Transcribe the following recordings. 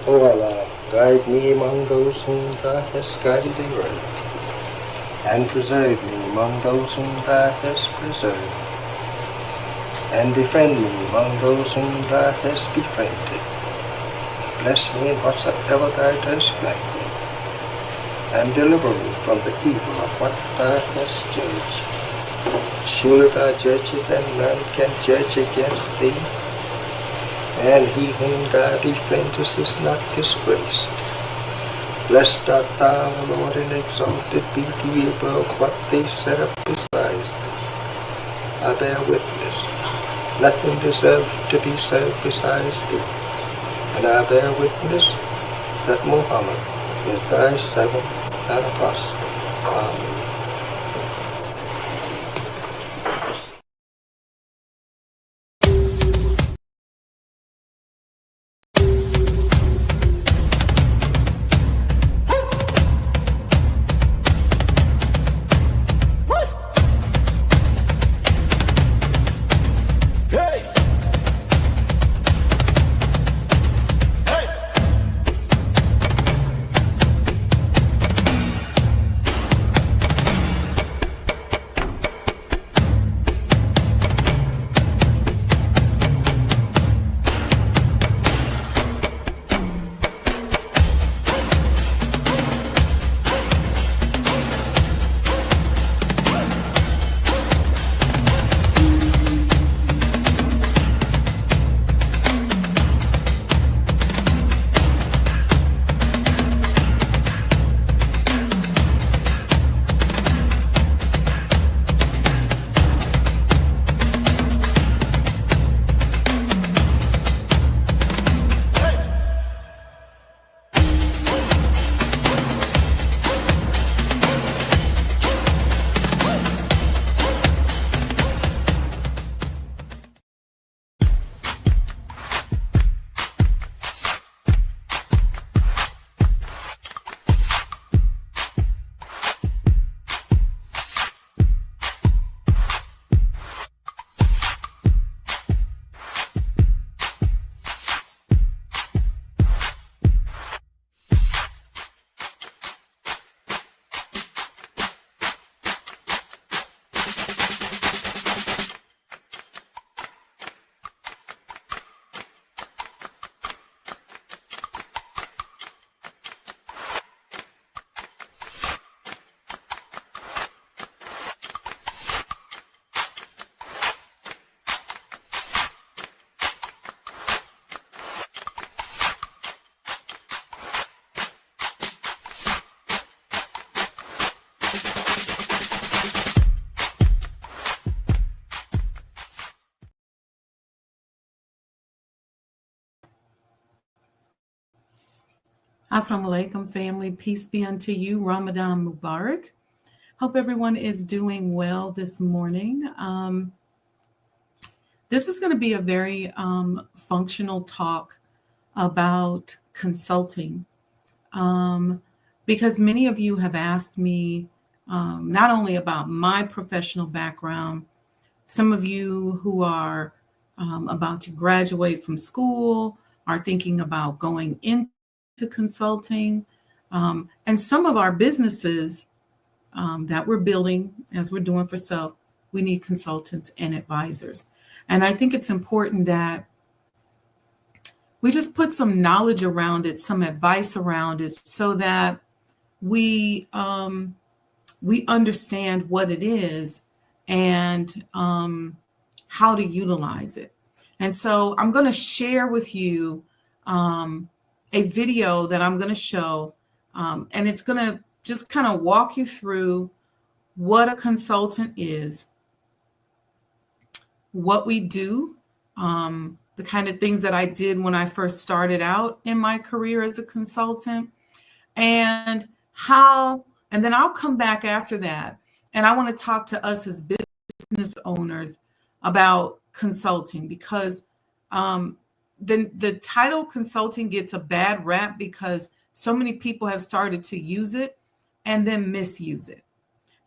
O Allah, guide me among those whom Thou hast guided aright, and preserve me among those whom Thou hast preserved, and befriend me among those whom Thou hast befriended. Bless me in whatsoever Thou dost grant me, and deliver me from the evil of what Thou hast judged. Surely Thou judgest, and none can judge against Thee, and he whom Thou defendest is not disgraced. Blessed art Thou, O Lord, and exalted be Thee above what they set up besides Thee. I bear witness, nothing deserves to be served besides Thee, and I bear witness that Muhammad is Thy servant and apostle. Amen. Assalamu alaikum, family. Peace be unto you. Ramadan Mubarak. Hope everyone is doing well this morning. This is going to be a very functional talk about consulting, because many of you have asked me not only about my professional background, some of you who are about to graduate from school are thinking about going into consulting, and some of our businesses that we're building as we're doing for self, we need consultants and advisors. And I think it's important that we just put some knowledge around it, some advice around it, so that we understand what it is and how to utilize it. And so I'm going to share with you a video that I'm going to show, and it's going to just kind of walk you through what a consultant is, what we do, the kind of things that I did when I first started out in my career as a consultant, and how, and then I'll come back after that, and I want to talk to us as business owners about consulting, because the title consulting gets a bad rap because so many people have started to use it and then misuse it.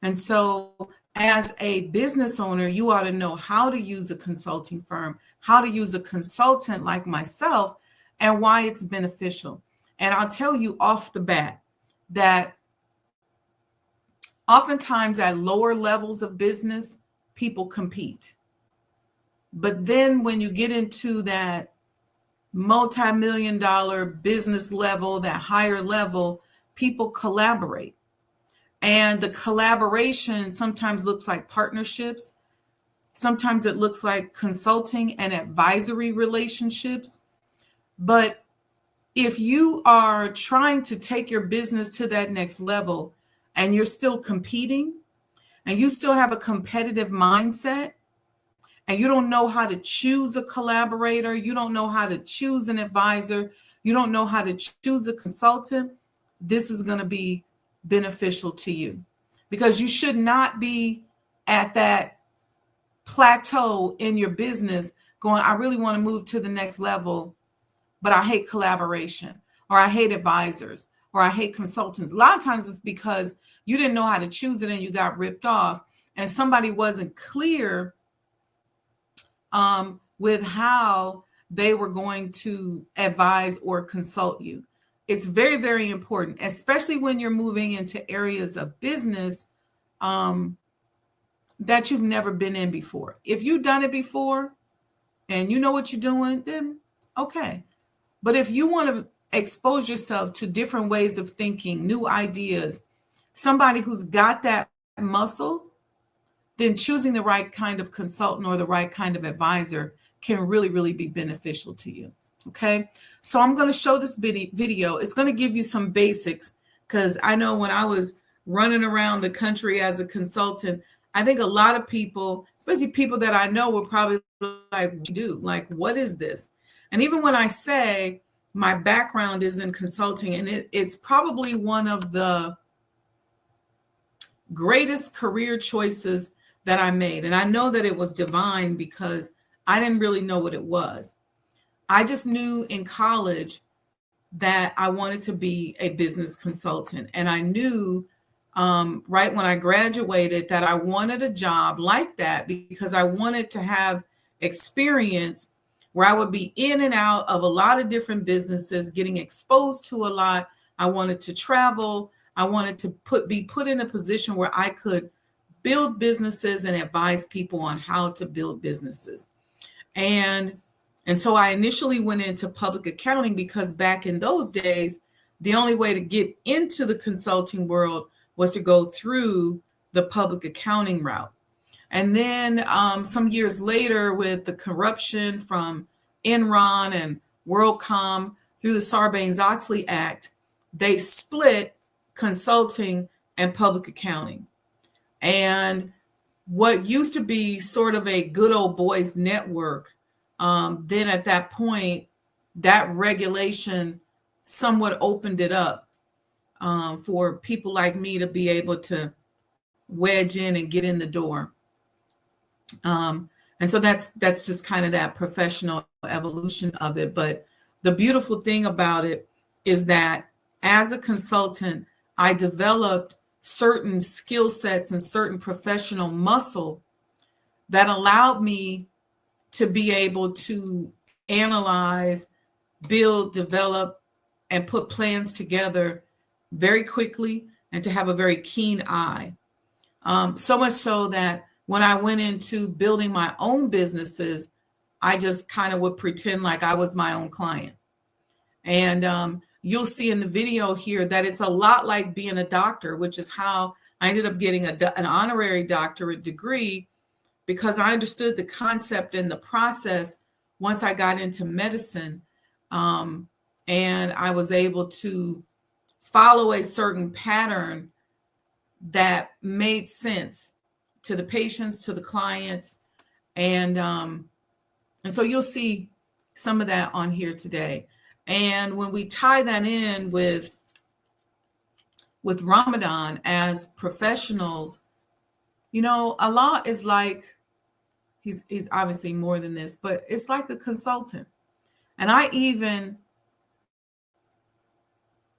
And so as a business owner, you ought to know how to use a consulting firm, how to use a consultant like myself, and why it's beneficial. And I'll tell you off the bat that oftentimes at lower levels of business, people compete. But then when you get into that multi-million-dollar business level, that higher level, people collaborate. And the collaboration sometimes looks like partnerships. Sometimes it looks like consulting and advisory relationships. But if you are trying to take your business to that next level and you're still competing and you still have a competitive mindset and you don't know how to choose a collaborator, you don't know how to choose an advisor, you don't know how to choose a consultant, this is going to be beneficial to you, because you should not be at that plateau in your business going, I really want to move to the next level, but I hate collaboration, or I hate advisors, or I hate consultants. A lot of times it's because you didn't know how to choose it and you got ripped off, and somebody wasn't clear with how they were going to advise or consult you. It's very, very important, especially when you're moving into areas of business that you've never been in before. If you've done it before and you know what you're doing, then okay. But if you want to expose yourself to different ways of thinking, new ideas, somebody who's got that muscle, then choosing the right kind of consultant or the right kind of advisor can really, really be beneficial to you. Okay. So I'm going to show this video. It's going to give you some basics, because I know when I was running around the country as a consultant, I think a lot of people, especially people that I know, were probably like, what is this? And even when I say my background is in consulting, and it's probably one of the greatest career choices that I made. And I know that it was divine because I didn't really know what it was. I just knew in college that I wanted to be a business consultant. And I knew right when I graduated that I wanted a job like that, because I wanted to have experience where I would be in and out of a lot of different businesses, getting exposed to a lot. I wanted to travel. I wanted to be put in a position where I could build businesses and advise people on how to build businesses. And so I initially went into public accounting, because back in those days, the only way to get into the consulting world was to go through the public accounting route. And then some years later, with the corruption from Enron and WorldCom through the Sarbanes-Oxley Act, they split consulting and public accounting. And what used to be sort of a good old boys network, then at that point, that regulation somewhat opened it up for people like me to be able to wedge in and get in the door. And so that's just kind of that professional evolution of it. But the beautiful thing about it is that as a consultant, I developed certain skill sets and certain professional muscle that allowed me to be able to analyze, build, develop, and put plans together very quickly, and to have a very keen eye. So much so that when I went into building my own businesses, I just kind of would pretend like I was my own client. And you'll see in the video here that it's a lot like being a doctor, which is how I ended up getting an honorary doctorate degree, because I understood the concept and the process once I got into medicine. And I was able to follow a certain pattern that made sense to the patients, to the clients. And so you'll see some of that on here today. And when we tie that in with Ramadan as professionals, you know, Allah is like, he's obviously more than this, but it's like a consultant. And I even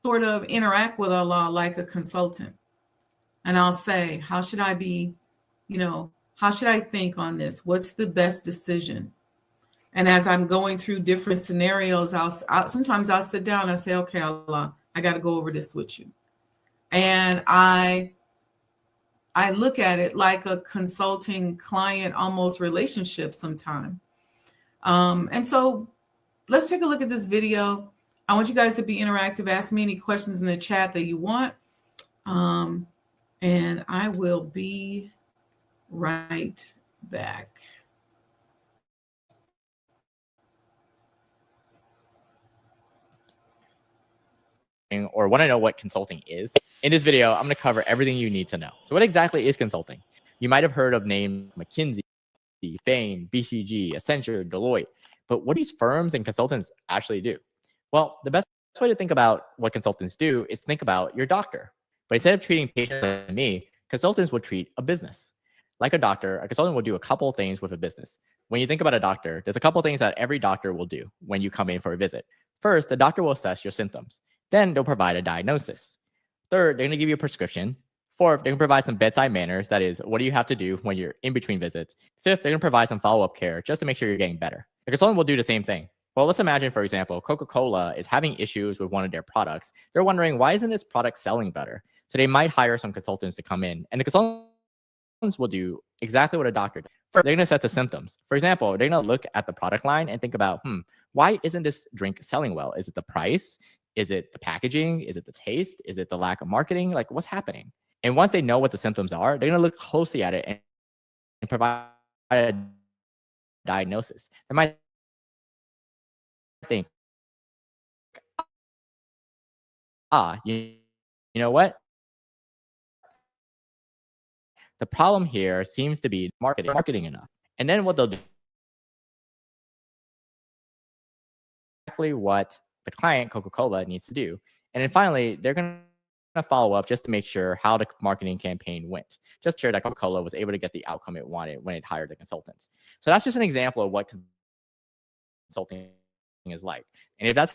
sort of interact with Allah like a consultant. And I'll say, how should I be, how should I think on this? What's the best decision? And as I'm going through different scenarios, sometimes I'll sit down and I say, okay, Allah, I got to go over this with you. And I look at it like a consulting client almost relationship sometime. And so let's take a look at this video. I want you guys to be interactive. Ask me any questions in the chat that you want. And I will be right back. Or want to know what consulting is, in this video, I'm going to cover everything you need to know. So what exactly is consulting? You might have heard of names McKinsey, Bain, BCG, Accenture, Deloitte. But what do these firms and consultants actually do? Well, the best way to think about what consultants do is think about your doctor. But instead of treating patients like me, consultants will treat a business. Like a doctor, a consultant will do a couple of things with a business. When you think about a doctor, there's a couple of things that every doctor will do when you come in for a visit. First, the doctor will assess your symptoms. Then they'll provide a diagnosis. Third, they're going to give you a prescription. Fourth, they're going to provide some bedside manners. That is, what do you have to do when you're in between visits? Fifth, they're going to provide some follow-up care just to make sure you're getting better. A consultant will do the same thing. Well, let's imagine, for example, Coca-Cola is having issues with one of their products. They're wondering, why isn't this product selling better? So they might hire some consultants to come in. And the consultants will do exactly what a doctor does. First, they're going to set the symptoms. For example, they're going to look at the product line and think about, why isn't this drink selling well? Is it the price? Is it the packaging? Is it the taste? Is it the lack of marketing? Like, what's happening? And once they know what the symptoms are, they're going to look closely at it and provide a diagnosis. They might think, you know what? The problem here seems to be marketing enough. And then what they'll do, exactly what the client, Coca-Cola, needs to do. And then finally, they're going to follow up just to make sure how the marketing campaign went. Just to sure that Coca-Cola was able to get the outcome it wanted when it hired the consultants. So that's just an example of what consulting is like. And if that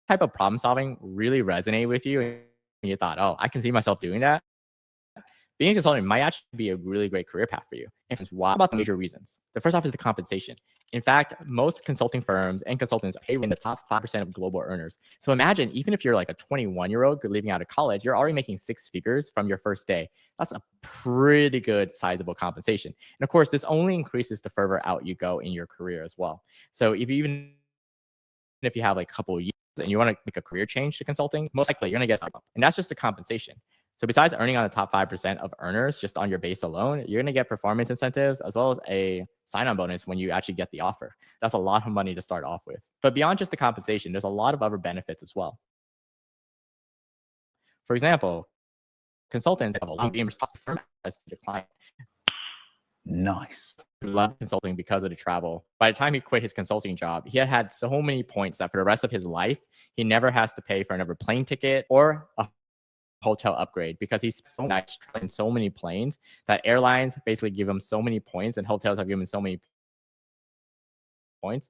type of problem solving really resonated with you and you thought, oh, I can see myself doing that, being a consultant might actually be a really great career path for you. And why? About the major reasons. The first off is the compensation. In fact, most consulting firms and consultants pay in the top 5% of global earners. So imagine, even if you're like a 21-year-old leaving out of college, you're already making 6 figures from your first day. That's a pretty good sizable compensation. And of course, this only increases the further out you go in your career as well. So even if you have like a couple of years and you want to make a career change to consulting, most likely you're going to get something. And that's just the compensation. So besides earning on the top 5% of earners just on your base alone, you're going to get performance incentives as well as a sign-on bonus when you actually get the offer. That's a lot of money to start off with. But beyond just the compensation, there's a lot of other benefits as well. For example, consultants have a long being responsible as to the client. Nice. He loved consulting because of the travel. By the time he quit his consulting job, he had so many points that for the rest of his life, he never has to pay for another plane ticket or a hotel upgrade, because he's so nice traveling so many planes that airlines basically give him so many points and hotels have given him so many points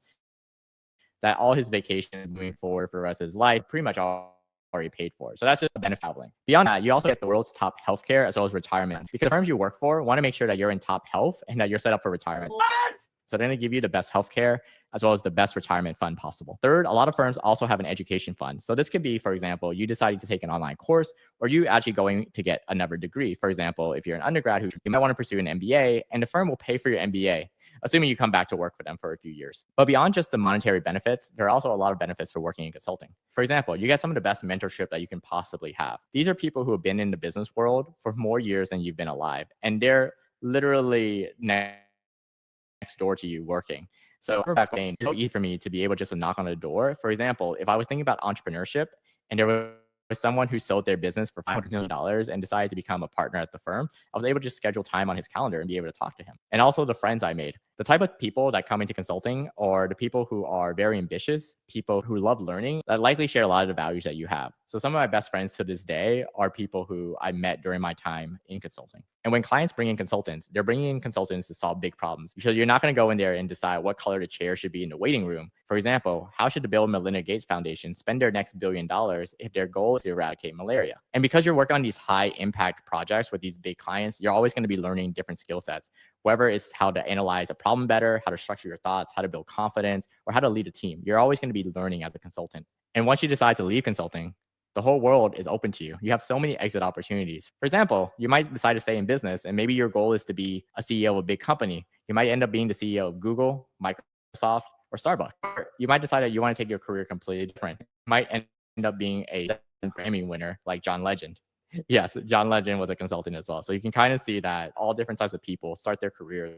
that all his vacations moving forward for the rest of his life pretty much already paid for. So that's just a benefit of traveling. Beyond that, you also get the world's top healthcare as well as retirement, because the firms you work for want to make sure that you're in top health and that you're set up for retirement. What? So they're going to give you the best healthcare as well as the best retirement fund possible. Third, a lot of firms also have an education fund. So this could be, for example, you decided to take an online course, or you actually going to get another degree. For example, if you're an undergrad, you might want to pursue an MBA, and the firm will pay for your MBA, assuming you come back to work for them for a few years. But beyond just the monetary benefits, there are also a lot of benefits for working in consulting. For example, you get some of the best mentorship that you can possibly have. These are people who have been in the business world for more years than you've been alive, and they're literally next door to you working. So it's so easy for me to be able just to knock on the door. For example, if I was thinking about entrepreneurship and there was someone who sold their business for $500 million and decided to become a partner at the firm, I was able to just schedule time on his calendar and be able to talk to him. And also the friends I made. The type of people that come into consulting are the people who are very ambitious, people who love learning, that likely share a lot of the values that you have. So some of my best friends to this day are people who I met during my time in consulting. And when clients bring in consultants, they're bringing in consultants to solve big problems, because you're not going to go in there and decide what color the chair should be in the waiting room. For example, how should the Bill and Melinda Gates Foundation spend their next $1 billion if their goal is to eradicate malaria? And because you're working on these high impact projects with these big clients, you're always going to be learning different skill sets. whether it's how to analyze a problem better, how to structure your thoughts, how to build confidence, or how to lead a team. You're always going to be learning as a consultant. And once you decide to leave consulting, the whole world is open to you. You have so many exit opportunities. For example, you might decide to stay in business and maybe your goal is to be a CEO of a big company. You might end up being the CEO of Google, Microsoft, or Starbucks. Or you might decide that you want to take your career completely different. You might end up being a Grammy winner like John Legend. Yes, John Legend was a consultant as well. So you can kind of see that all different types of people start their careers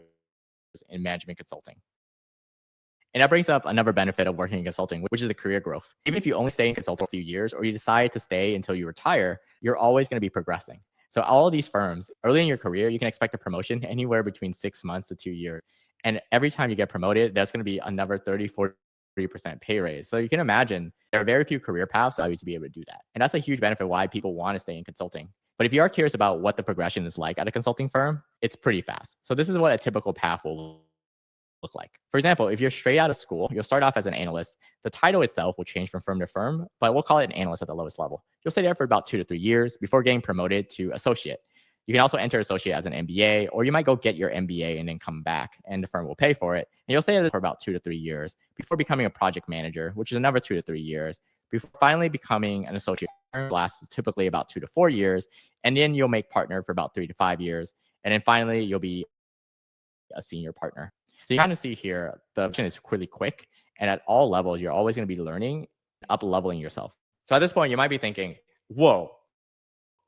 in management consulting. And that brings up another benefit of working in consulting, which is the career growth. Even if you only stay in consulting for a few years or you decide to stay until you retire, you're always going to be progressing. So all of these firms, early in your career, you can expect a promotion anywhere between 6 months to 2 years. And every time you get promoted, there's going to be another 30, 40% pay raise. So you can imagine there are very few career paths that allow you to be able to do that. And that's a huge benefit why people want to stay in consulting. But if you are curious about what the progression is like at a consulting firm, it's pretty fast. So this is what a typical path will look like. For example, if you're straight out of school, you'll start off as an analyst. The title itself will change from firm to firm, but we'll call it an analyst at the lowest level. You'll stay there for about 2 to 3 years before getting promoted to associate. You can also enter associate as an MBA, or you might go get your MBA and then come back and the firm will pay for it. And you'll stay there for about 2 to 3 years before becoming a project manager, which is another 2 to 3 years, before finally becoming an associate. Lasts typically about 2 to 4 years. And then you'll make partner for about 3 to 5 years. And then finally, you'll be a senior partner. So you kind of see here, the option is really quick. And at all levels, you're always going to be learning, up leveling yourself. So at this point, you might be thinking, whoa,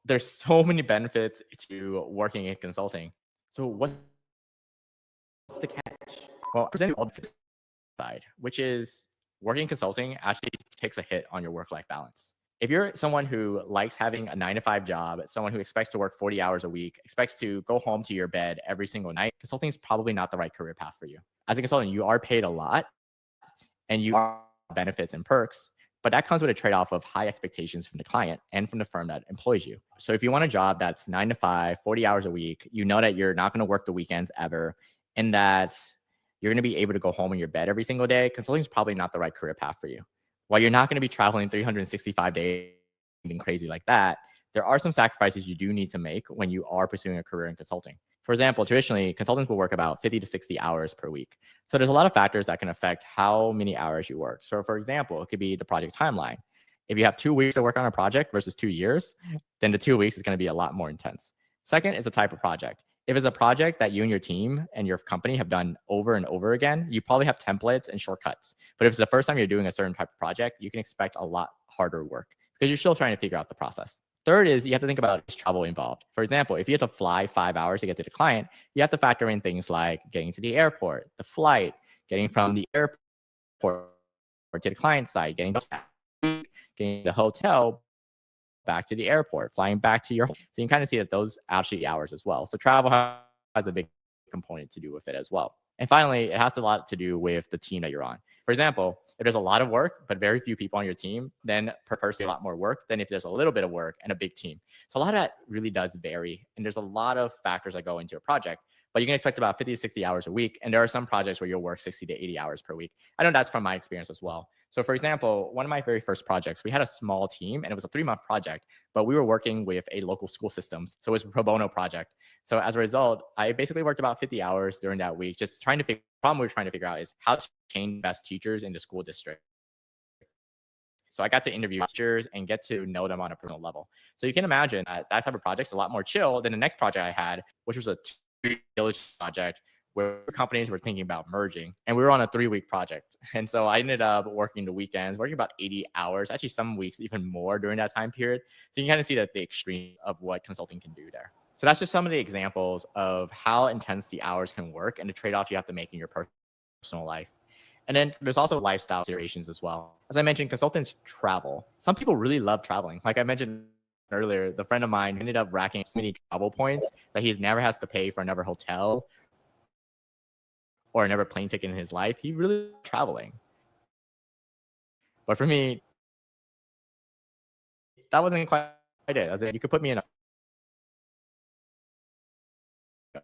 there's so many benefits to working in consulting. So what's the catch? Well, presenting all the side, which is working in consulting actually takes a hit on your work-life balance. If you're someone who likes having a 9-to-5 job, someone who expects to work 40 hours a week, expects to go home to your bed every single night, consulting is probably not the right career path for you. As a consultant, you are paid a lot and you are benefits and perks, but that comes with a trade-off of high expectations from the client and from the firm that employs you. So if you want a job that's 9 to 5, 40 hours a week, you know that you're not going to work the weekends ever, and that you're going to be able to go home in your bed every single day, consulting is probably not the right career path for you. While you're not going to be traveling 365 days and crazy like that, there are some sacrifices you do need to make when you are pursuing a career in consulting. For example, traditionally, consultants will work about 50 to 60 hours per week. So there's a lot of factors that can affect how many hours you work. So for example, it could be the project timeline. If you have 2 weeks to work on a project versus 2 years, then the 2 weeks is going to be a lot more intense. Second is the type of project. If it's a project that you and your team and your company have done over and over again, you probably have templates and shortcuts. But if it's the first time you're doing a certain type of project, you can expect a lot harder work because you're still trying to figure out the process. Third is you have to think about travel involved. For example, if you have to fly 5 hours to get to the client, you have to factor in things like getting to the airport, the flight, getting from the airport or to the client site, getting to the hotel, back to the airport, flying back to your home. So you can kind of see that those actually hours as well. So travel has a big component to do with it as well. And finally, it has a lot to do with the team that you're on. For example, if there's a lot of work, but very few people on your team, then per person, a lot more work than if there's a little bit of work and a big team. So a lot of that really does vary. And there's a lot of factors that go into a project, but you can expect about 50 to 60 hours a week. And there are some projects where you'll work 60 to 80 hours per week. I know that's from my experience as well. So for example, one of my very first projects, we had a small team and it was a 3-month project, but we were working with a local school system. So it was a pro bono project. So as a result, I basically worked about 50 hours during that week, just trying to figure, the problem we were trying to figure out is how to train best teachers in the school district. So I got to interview teachers and get to know them on a personal level. So you can imagine that type of project is a lot more chill than the next project I had, which was a 2-year project where companies were thinking about merging, and we were on a 3-week project. And so I ended up working the weekends, working about 80 hours, actually some weeks even more during that time period. So you can kind of see that the extreme of what consulting can do there. So that's just some of the examples of how intense the hours can work and the trade-offs you have to make in your personal life. And then there's also lifestyle considerations as well. As I mentioned, consultants travel. Some people really love traveling. Like I mentioned earlier, the friend of mine ended up racking so many travel points that he's never has to pay for another hotel or another plane ticket in his life. He really loved traveling. But for me, that wasn't quite it. I was like, you could put me in a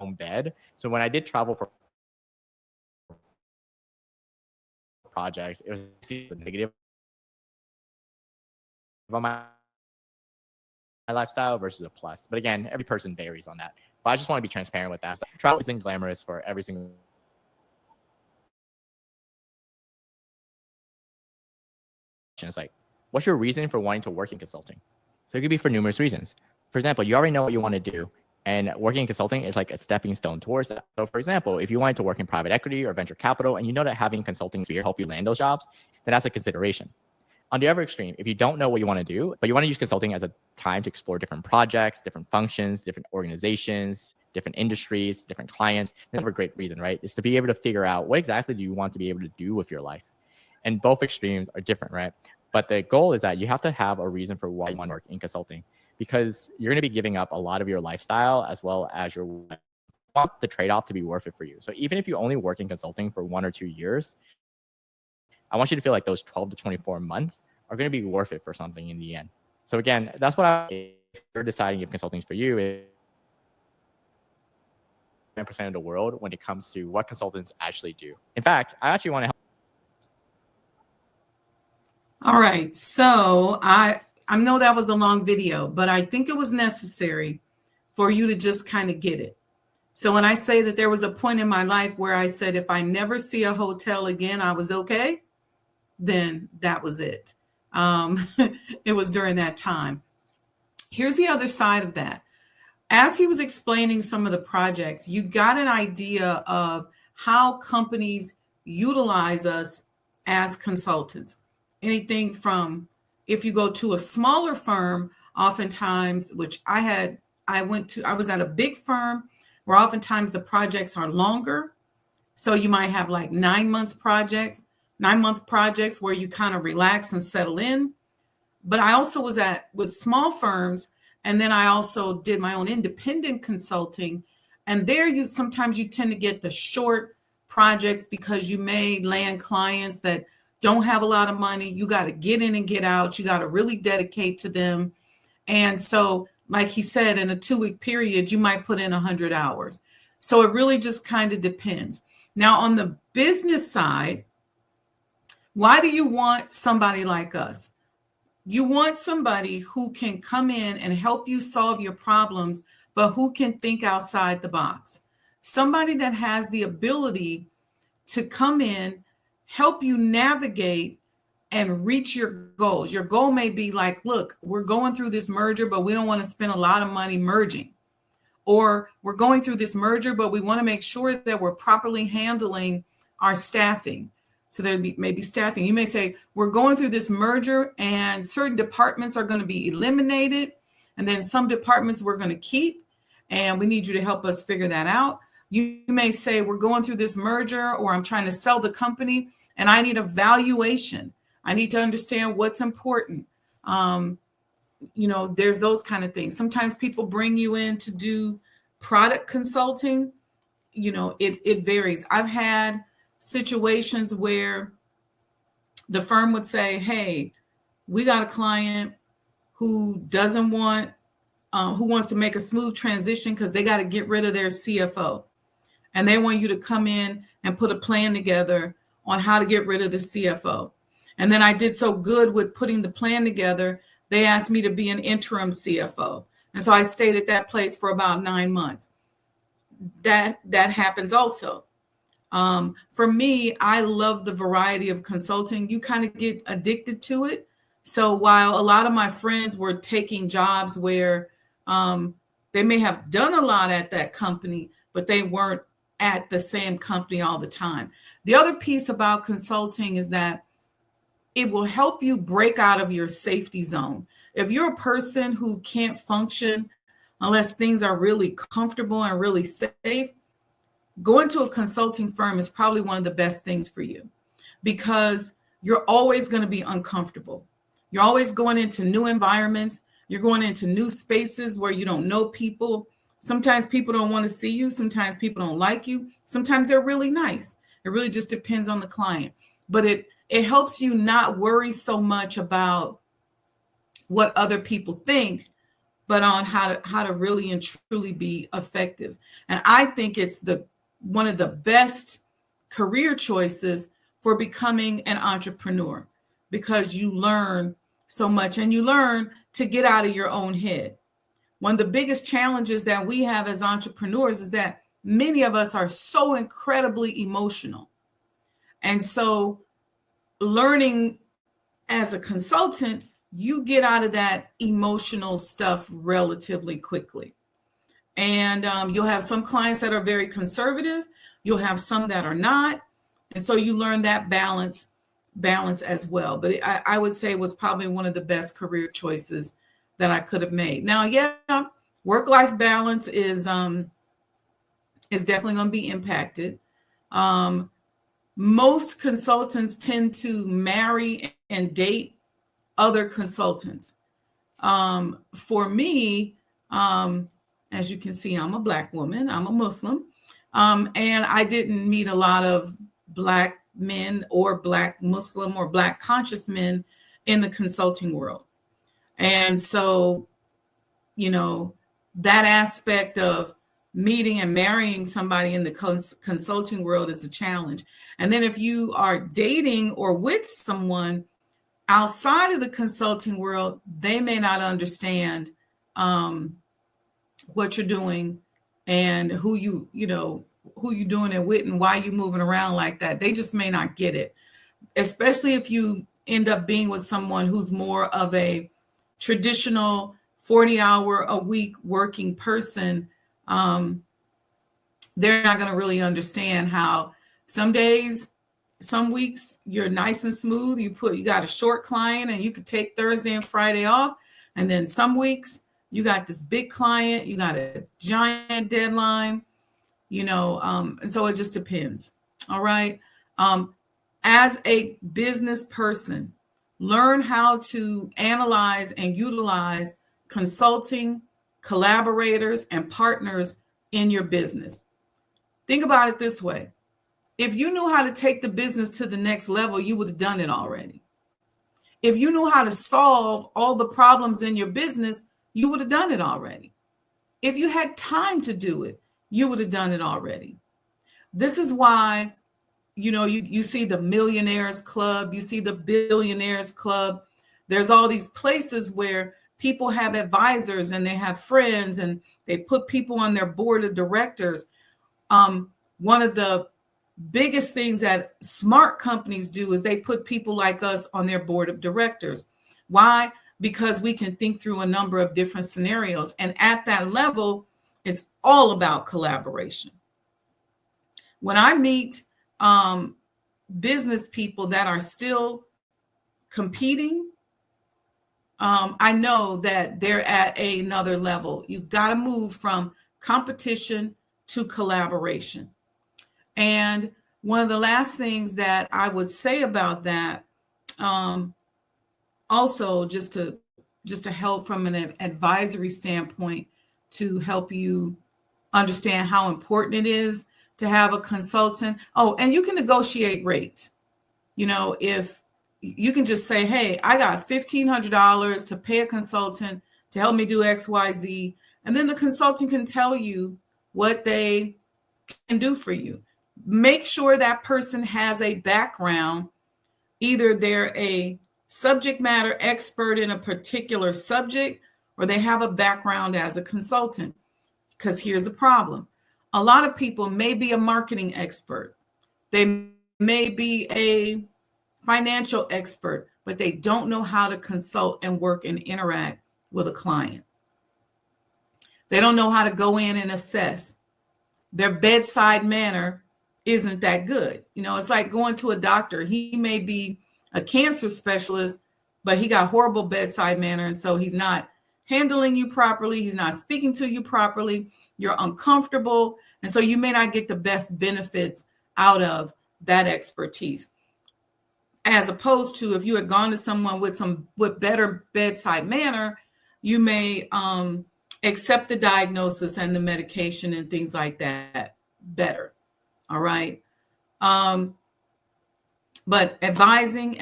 home bed. So when I did travel for projects, it was a negative on my lifestyle versus a plus. But again, every person varies on that. But I just want to be transparent with that. Travel isn't glamorous for every single. It's like, what's your reason for wanting to work in consulting? So it could be for numerous reasons. For example, you already know what you want to do, and working in consulting is like a stepping stone towards that. So for example, if you wanted to work in private equity or venture capital, and you know that having consulting sphere help you land those jobs, then that's a consideration. On the other extreme, if you don't know what you want to do, but you want to use consulting as a time to explore different projects, different functions, different organizations, different industries, different clients, that's a great reason, right? Is to be able to figure out what exactly do you want to be able to do with your life. And both extremes are different, right? But the goal is that you have to have a reason for why you want to work in consulting, because you're going to be giving up a lot of your lifestyle as well as your want the trade-off to be worth it for you. So even if you only work in consulting for 1 or 2 years, I want you to feel like those 12 to 24 months are going to be worth it for something in the end. So again, that's what if you're deciding if consulting is for you, is 10% of the world when it comes to what consultants actually do. In fact, I actually want to help. All right, so I know that was a long video, but I think it was necessary for you to just kind of get it. So when I say that there was a point in my life where I said, if I never see a hotel again, I was okay, then that was it. It was during that time. Here's the other side of that. As he was explaining some of the projects, you got an idea of how companies utilize us as consultants. Anything from, if you go to a smaller firm, oftentimes, which I was at a big firm where oftentimes the projects are longer. So you might have like 9 month projects where you kind of relax and settle in. But I also was with small firms, and then I also did my own independent consulting. And there sometimes you tend to get the short projects because you may land clients that don't have a lot of money. You got to get in and get out. You got to really dedicate to them. And so, like he said, in a 2-week period, you might put in 100 hours. So it really just kind of depends. Now, on the business side, why do you want somebody like us? You want somebody who can come in and help you solve your problems, but who can think outside the box. Somebody that has the ability to come in, help you navigate and reach your goals. Your goal may be like, look, we're going through this merger, but we don't want to spend a lot of money merging. Or we're going through this merger, but we want to make sure that we're properly handling our staffing. So there may be staffing. You may say, we're going through this merger and certain departments are going to be eliminated. And then some departments we're going to keep. And we need you to help us figure that out. You may say, we're going through this merger, or I'm trying to sell the company and I need a valuation. I need to understand what's important. There's those kind of things. Sometimes people bring you in to do product consulting. It varies. I've had situations where the firm would say, hey, we got a client who wants to make a smooth transition because they got to get rid of their CFO. And they want you to come in and put a plan together on how to get rid of the CFO. And then I did so good with putting the plan together, they asked me to be an interim CFO. And so I stayed at that place for about 9 months. That happens also. For me, I love the variety of consulting. You kind of get addicted to it. So while a lot of my friends were taking jobs where they may have done a lot at that company, but they weren't at the same company all the time. The other piece about consulting is that it will help you break out of your safety zone. If you're a person who can't function unless things are really comfortable and really safe, going to a consulting firm is probably one of the best things for you, because you're always going to be uncomfortable. You're always going into new environments. You're going into new spaces where you don't know people. Sometimes people don't want to see you. Sometimes people don't like you. Sometimes they're really nice. It really just depends on the client. But it helps you not worry so much about what other people think, but on how to really and truly be effective. And I think it's one of the best career choices for becoming an entrepreneur, because you learn so much and you learn to get out of your own head. one of the biggest challenges that we have as entrepreneurs is that many of us are so incredibly emotional. And so learning as a consultant, you get out of that emotional stuff relatively quickly. And you'll have some clients that are very conservative. You'll have some that are not. And so you learn that balance as well. But I would say it was probably one of the best career choices that I could have made. Now, yeah, work-life balance is definitely going to be impacted. Most consultants tend to marry and date other consultants. For me, as you can see, I'm a Black woman, I'm a Muslim, and I didn't meet a lot of Black men or Black Muslim or Black conscious men in the consulting world. And so, you know, that aspect of meeting and marrying somebody in the consulting world is a challenge. And then if you are dating or with someone outside of the consulting world, they may not understand what you're doing and who you doing it with and why you moving around like that. They just may not get it, especially if you end up being with someone who's more of a traditional 40-hour-a-week working person. They're not going to really understand how some days, some weeks you're nice and smooth. You got a short client and you could take Thursday and Friday off. And then some weeks you got this big client, you got a giant deadline, and so it just depends. All right. As a business person, learn how to analyze and utilize consulting, collaborators, and partners in your business. Think about it this way. If you knew how to take the business to the next level, you would have done it already. If you knew how to solve all the problems in your business, you would have done it already. If you had time to do it, you would have done it already. This is why, you see the Millionaires Club, you see the Billionaires Club. There's all these places where people have advisors and they have friends and they put people on their board of directors. One of the biggest things that smart companies do is they put people like us on their board of directors. Why? Because we can think through a number of different scenarios. And at that level, it's all about collaboration. When I meet business people that are still competing, I know that they're at another level. You've got to move from competition to collaboration. And one of the last things that I would say about that, also just to help from an advisory standpoint, to help you understand how important it is to have a consultant. Oh, and you can negotiate rates. If you can just say, hey, I got $1,500 to pay a consultant to help me do X, Y, Z. And then the consultant can tell you what they can do for you. Make sure that person has a background. Either they're a subject matter expert in a particular subject, or they have a background as a consultant. Because here's the problem. A lot of people may be a marketing expert. They may be a financial expert, but they don't know how to consult and work and interact with a client. They don't know how to go in and assess. Their bedside manner isn't that good. It's like going to a doctor. He may be a cancer specialist, but he got horrible bedside manner. And so he's not handling you properly. He's not speaking to you properly. You're uncomfortable. And so you may not get the best benefits out of that expertise. As opposed to if you had gone to someone with better bedside manner, you may accept the diagnosis and the medication and things like that better. All right. But advising,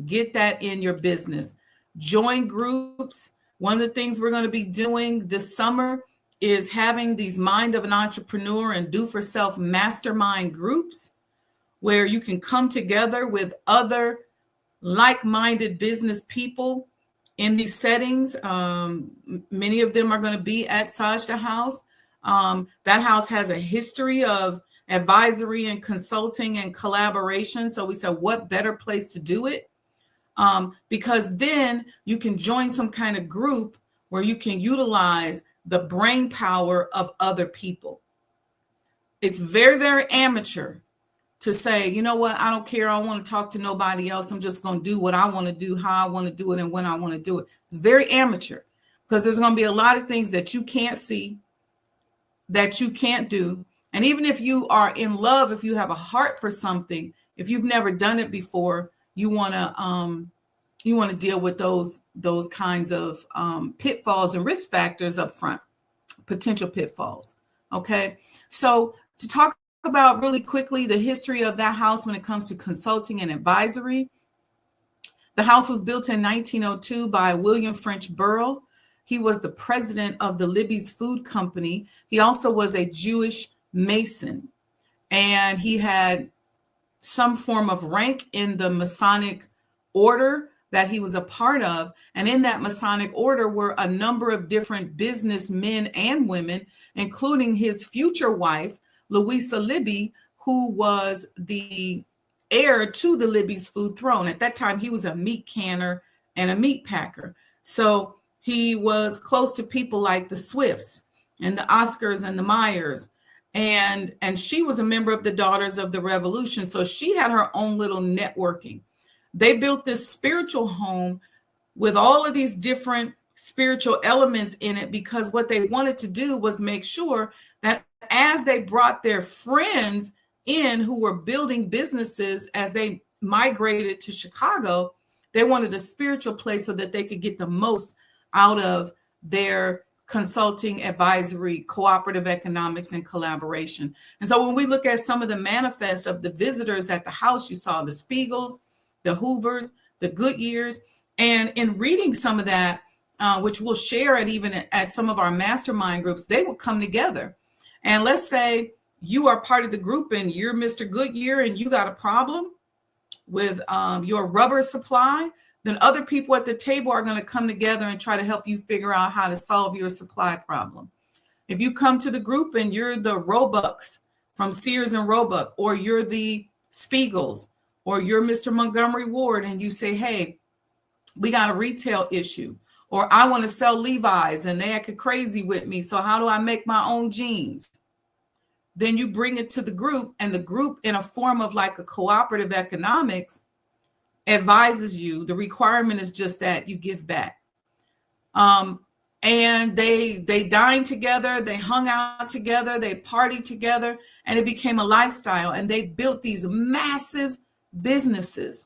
get that in your business. Join groups. One of the things we're going to be doing this summer is having these Mind of an Entrepreneur and Do for Self mastermind groups where you can come together with other like-minded business people in these settings. Many of them are going to be at Sajdah House. That house has a history of advisory and consulting and collaboration. So we said, what better place to do it? Because then you can join some kind of group where you can utilize the brain power of other people. It's very, very amateur to say, you know what, I don't care. I don't want to talk to nobody else. I'm just going to do what I want to do, how I want to do it, and when I want to do it. It's very amateur because there's going to be a lot of things that you can't see, that you can't do. And even if you are in love, if you have a heart for something, if you've never done it before, you want to deal with those kinds of pitfalls and risk factors up front, potential pitfalls. Okay. So to talk about really quickly the history of that house when it comes to consulting and advisory. The house was built in 1902 by William French Burrell. He was the president of the Libby's Food Company. He also was a Jewish Mason, and he had some form of rank in the Masonic order that he was a part of. And in that Masonic order were a number of different businessmen and women, including his future wife, Louisa Libby, who was the heir to the Libby's food throne. At that time, he was a meat canner and a meat packer. So he was close to people like the Swifts and the Oscars and the Myers. And she was a member of the Daughters of the Revolution. So she had her own little networking. They built this spiritual home with all of these different spiritual elements in it, because what they wanted to do was make sure that as they brought their friends in who were building businesses as they migrated to Chicago, they wanted a spiritual place so that they could get the most out of their consulting, advisory, cooperative economics, and collaboration. And so when we look at some of the manifest of the visitors at the house, you saw the Spiegels, the Hoovers, the Goodyears. And in reading some of that, which we'll share it even at some of our mastermind groups, they would come together. And let's say you are part of the group and you're Mr. Goodyear and you got a problem with your rubber supply, then other people at the table are going to come together and try to help you figure out how to solve your supply problem. If you come to the group and you're the Roebucks from Sears and Roebuck, or you're the Spiegels, or you're Mr. Montgomery Ward, and you say, hey, we got a retail issue, or I want to sell Levi's and they acted crazy with me, so how do I make my own jeans? Then you bring it to the group, and the group, in a form of like a cooperative economics, advises you. The requirement is just that you give back. And they dined together, they hung out together, they partied together, and it became a lifestyle. And they built these massive businesses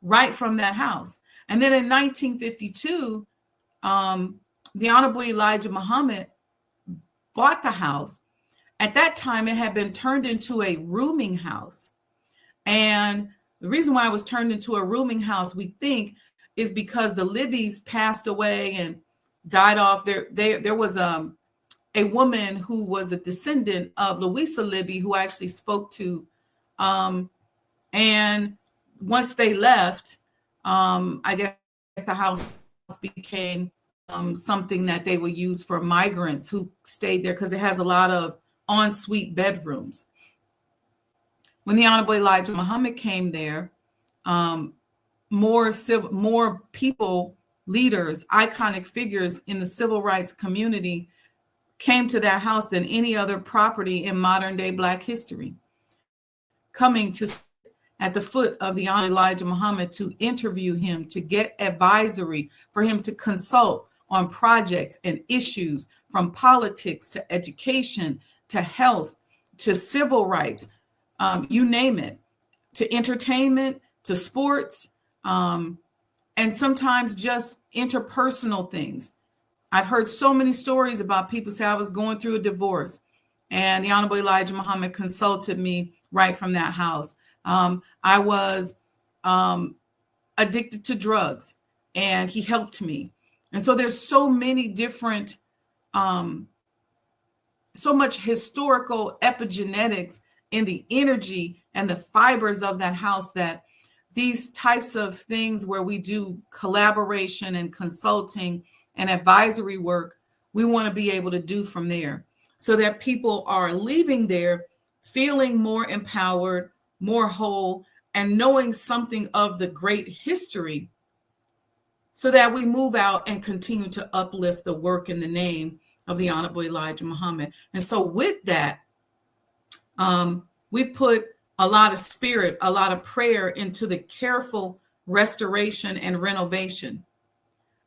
right from that house. And then in 1952, the Honorable Elijah Muhammad bought the house. At that time, it had been turned into a rooming house. And the reason why it was turned into a rooming house, we think, is because the Libbys passed away and died off. There was a woman who was a descendant of Louisa Libby who actually spoke to. And once they left, I guess the house became something that they would use for migrants who stayed there, because it has a lot of ensuite bedrooms. When the Honorable Elijah Muhammad came there, more people, leaders, iconic figures in the civil rights community came to that house than any other property in modern day Black history, coming to at the foot of the Honorable Elijah Muhammad to interview him, to get advisory, for him to consult on projects and issues from politics to education to health to civil rights, you name it, to entertainment, to sports, and sometimes just interpersonal things. I've heard so many stories about people say, I was going through a divorce and the Honorable Elijah Muhammad consulted me right from that house. I was addicted to drugs and he helped me. And so there's so many different, so much historical epigenetics in the energy and the fibers of that house, that these types of things where we do collaboration and consulting and advisory work, we want to be able to do from there so that people are leaving there feeling more empowered, more whole, and knowing something of the great history so that we move out and continue to uplift the work in the name of the Honorable Elijah Muhammad. And so with that, we put a lot of spirit, a lot of prayer into the careful restoration and renovation.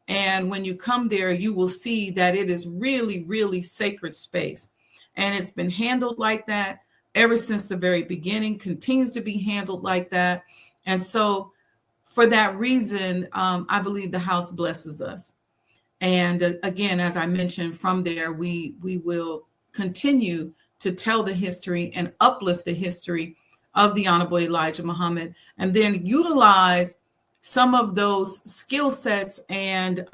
And when you come there, you will see that it is really, really sacred space. And it's been handled like that ever since the very beginning, continues to be handled like that. And so for that reason, I believe the house blesses us. And again, as I mentioned, from there, we will continue to tell the history and uplift the history of the Honorable Elijah Muhammad, and then utilize some of those skill sets and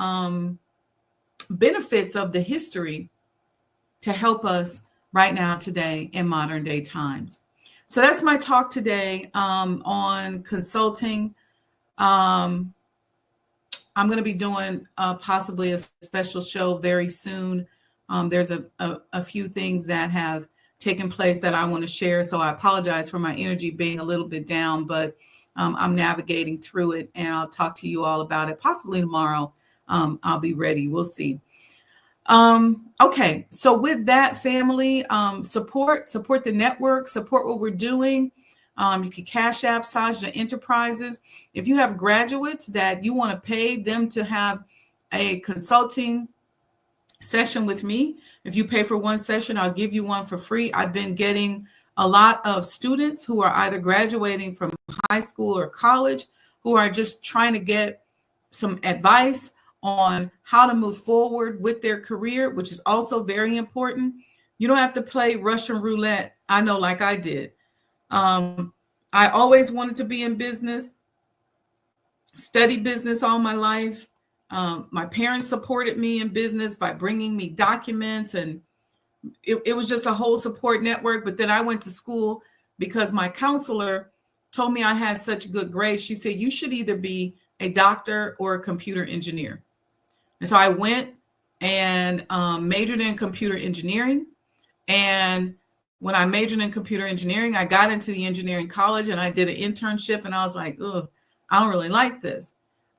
benefits of the history to help us right now, today, in modern day times. So that's my talk today on consulting. I'm going to be doing possibly a special show very soon. There's a few things that have taken place that I want to share. So I apologize for my energy being a little bit down, but I'm navigating through it, and I'll talk to you all about it possibly tomorrow. I'll be ready. We'll see. Okay. So with that, family, support the network, support what we're doing. You can Cash App Sajdah Enterprises. If you have graduates that you want to pay them to have a consulting session with me, if you pay for one session, I'll give you one for free. I've been getting a lot of students who are either graduating from high school or college who are just trying to get some advice on how to move forward with their career, which is also very important. You don't have to play Russian roulette, I know, like I did. I always wanted to be in business, studied business all my life. My parents supported me in business by bringing me documents, and it was just a whole support network. But then I went to school because my counselor told me I had such good grades. She said, you should either be a doctor or a computer engineer. And so I went and majored in computer engineering. And when I majored in computer engineering, I got into the engineering college and I did an internship, and I was like, ugh, I don't really like this.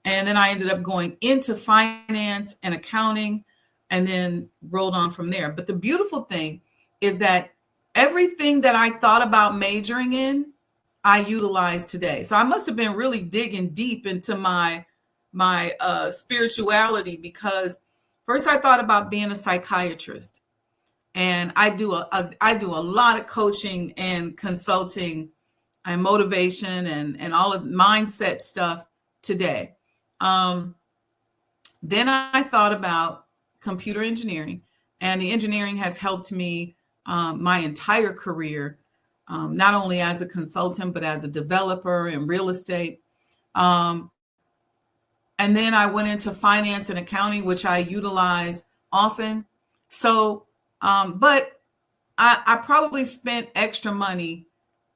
And then I ended up going into finance and accounting and then rolled on from there. But the beautiful thing is that everything that I thought about majoring in, I utilize today. So I must have been really digging deep into my spirituality, because first I thought about being a psychiatrist. And I do a lot of coaching and consulting and motivation and all of mindset stuff today. Then I thought about computer engineering, and the engineering has helped me my entire career, not only as a consultant, but as a developer in real estate. And then I went into finance and accounting, which I utilize often. So, but I probably spent extra money.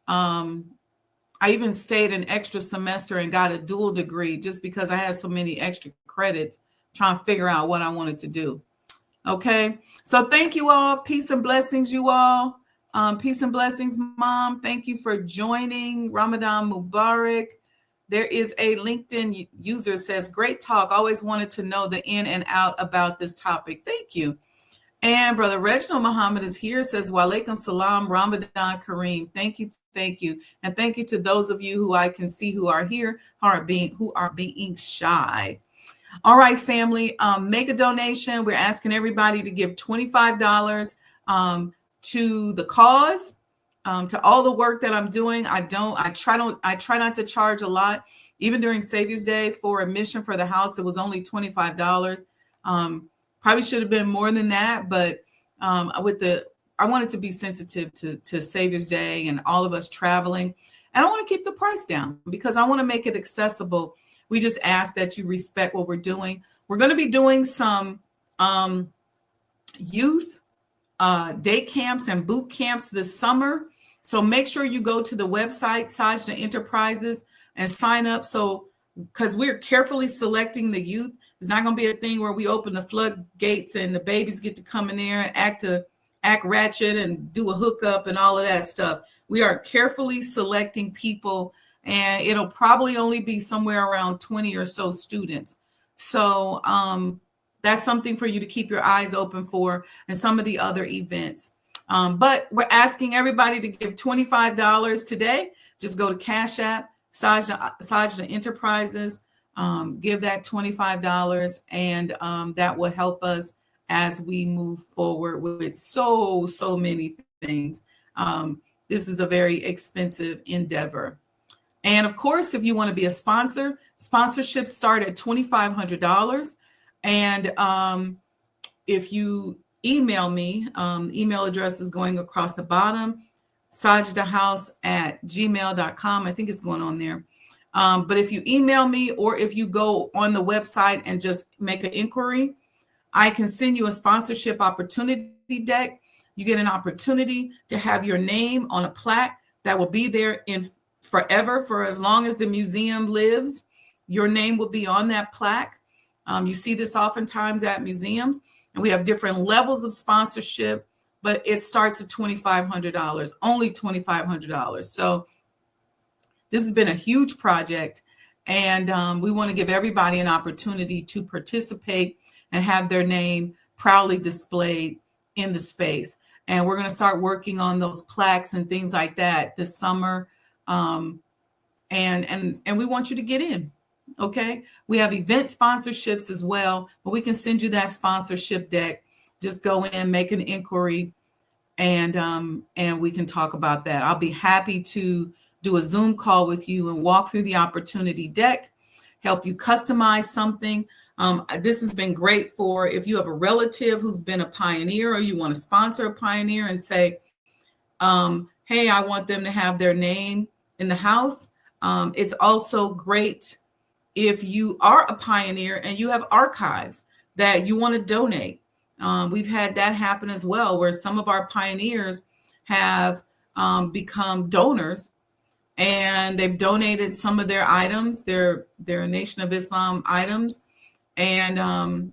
I even stayed an extra semester and got a dual degree just because I had so many extra credits trying to figure out what I wanted to do. Okay. So thank you all. Peace and blessings, you all. Peace and blessings, Mom. Thank you for joining. Ramadan Mubarak. There is a LinkedIn user says, great talk. Always wanted to know the in and out about this topic. Thank you. And Brother Reginald Muhammad is here, says, wa alaikum salam, Ramadan Kareem. Thank you. Thank you. And thank you to those of you who I can see who are here, who are being shy. All right, family, make a donation. We're asking everybody to give $25 to the cause, to all the work that I'm doing. I try not to charge a lot. Even during Savior's Day for admission for the house, it was only $25. Probably should have been more than that, but I wanted to be sensitive to Savior's Day and all of us traveling. And I want to keep the price down because I want to make it accessible. We just ask that you respect what we're doing. We're going to be doing some youth day camps and boot camps this summer. So make sure you go to the website, Sajdah Enterprises. and sign up. So, because we're carefully selecting the youth, it's not going to be a thing where we open the floodgates and the babies get to come in there and act ratchet and do a hookup and all of that stuff. We are carefully selecting people, and it'll probably only be somewhere around 20 or so students. So that's something for you to keep your eyes open for, and some of the other events. But we're asking everybody to give $25 today. Just go to Cash App, Sajdah Enterprises, give that $25, and that will help us as we move forward with so many things. This is a very expensive endeavor. And of course, if you want to be a sponsor, sponsorships start at $2,500. And if you email me, email address is going across the bottom, sajdahhouse@gmail.com. I think it's going on there. But if you email me, or if you go on the website and just make an inquiry, I can send you a sponsorship opportunity deck. You get an opportunity to have your name on a plaque that will be there in forever, for as long as the museum lives. Your name will be on that plaque. You see this oftentimes at museums, and we have different levels of sponsorship, but it starts at $2,500, only $2,500. So this has been a huge project, and we want to give everybody an opportunity to participate and have their name proudly displayed in the space. And we're going to start working on those plaques and things like that this summer. And we want you to get in. Okay. We have event sponsorships as well, but we can send you that sponsorship deck. Just go in, make an inquiry, and we can talk about that. I'll be happy to do a Zoom call with you and walk through the opportunity deck, help you customize something. This has been great for if you have a relative who's been a pioneer, or you want to sponsor a pioneer and say, hey, I want them to have their name in the house. It's also great if you are a pioneer and you have archives that you want to donate. We've had that happen as well, where some of our pioneers have become donors, and they've donated some of their items, their Nation of Islam items, and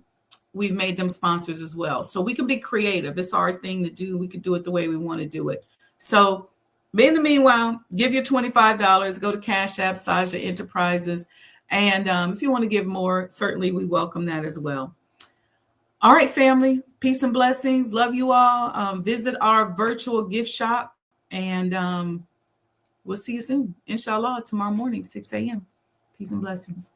we've made them sponsors as well. So we can be creative. It's our thing to do. We can do it the way we want to do it. So in the meanwhile, give your $25, go to Cash App, Sajdah Enterprises. And if you want to give more, certainly we welcome that as well. All right, family, peace and blessings. Love you all. Visit our virtual gift shop, and we'll see you soon, inshallah, tomorrow morning, 6 a.m. Peace and blessings.